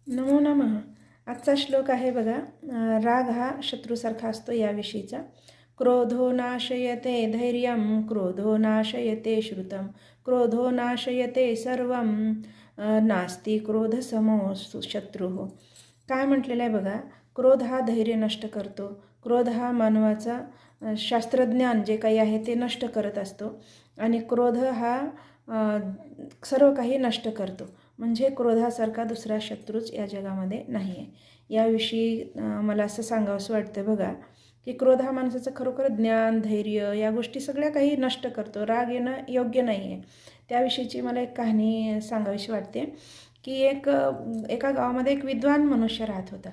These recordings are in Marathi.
नमो नमः. आजचा श्लोक आहे बघा. राग हा शत्रूसारखा असतो याविषयीचा. क्रोधो नाशयते धैर्यं, क्रोधो नाशयते श्रुतं, क्रोधो नाशयते सर्वं, नास्ति क्रोधसमो शत्रुः. काय म्हटलेलं आहे बघा. क्रोध हा धैर्य नष्ट करतो. क्रोध हा मानवाचा शास्त्रज्ञान जे काही आहे ते नष्ट करत असतो आणि क्रोध हा सर्व काही नष्ट करतो. म्हणजे क्रोधासारखा दुसरा शत्रूच या जगामध्ये नाही आहे. याविषयी मला असं सांगावंसं वाटतं बघा, की क्रोध हा माणसाचं खरोखर ज्ञान, धैर्य या गोष्टी सगळ्या काही नष्ट करतो. राग येणं योग्य नाही आहे. त्याविषयीची मला एक कहाणी सांगावीशी वाटते, की एका गावामध्ये एक विद्वान मनुष्य राहत होता.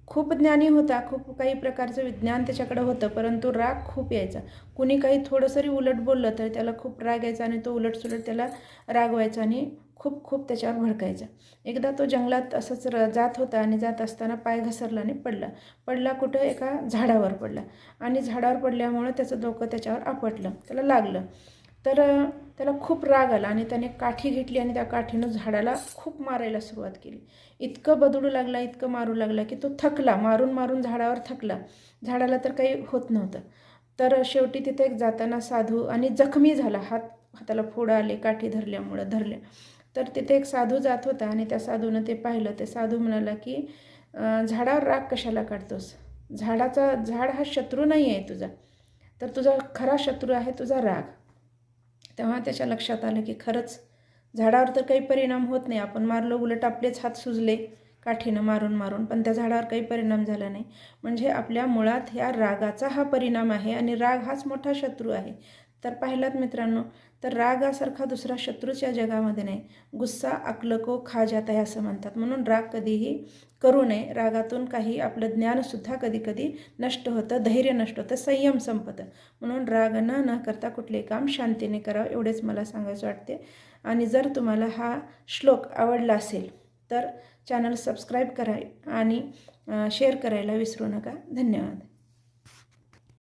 खूप ज्ञानी होता, खूप काही प्रकारचं विज्ञान त्याच्याकडे होतं, परंतु राग खूप यायचा. कुणी काही थोडंसंही उलट बोललं तर त्याला खूप राग यायचा आणि तो उलटसुलट त्याला रागवायचा आणि खूप खूप त्याच्यावर भडकायचा. एकदा तो जंगलात असंच जात होता आणि जात असताना पाय घसरला आणि पडला कुठं एका झाडावर पडला आणि झाडावर पडल्यामुळं त्याचं डोकं त्याच्यावर आपटलं, त्याला लागलं. तर त्याला खूप राग आला आणि त्याने काठी घेतली आणि त्या काठीनं झाडाला खूप मारायला सुरुवात केली. इतकं बदडू लागला, इतकं मारू लागला की तो थकला. मारून मारून झाडावर थकला. झाडाला तर काही होत नव्हतं. तर शेवटी तिथे एक जाताना साधू आणि जखमी झाला. हाताला फोड आले काठी धरल्या. तर तिथे एक साधू जात होता आणि त्या साधूनं ते पाहिलं. ते साधू म्हणाला की झाडावर राग कशाला काढतोस? झाड हा शत्रू नाही आहे तुझा, तर तुझा खरा शत्रू आहे तुझा राग. तेव्हा त्याच्या लक्षात आलं की खरंच झाडावर तर काही परिणाम होत नाही. आपण मारलो, उलट आपलेच हात सुजले काठीनं मारून, पण त्या झाडावर काही परिणाम झाला नाही. म्हणजे आपल्या मुळात ह्या रागाचा हा परिणाम आहे आणि राग हाच मोठा शत्रू आहे. तर पाहिलात मित्रांनो, तर रागासारखा दुसरा शत्रूच या जगामध्ये नाही. गुस्सा अक्ल को खा जाता है असं म्हणतात. म्हणून राग कधीही करू नये. रागातून काही आपलं ज्ञानसुद्धा कधी नष्ट होतं, धैर्य नष्ट होतं, संयम संपतं. म्हणून राग न करता कुठले काम शांतीने करावं एवढेच मला सांगायचं वाटते. आणि जर तुम्हाला हा श्लोक आवडला असेल तर चॅनल सबस्क्राईब करा आणि शेअर करायला विसरू नका. धन्यवाद.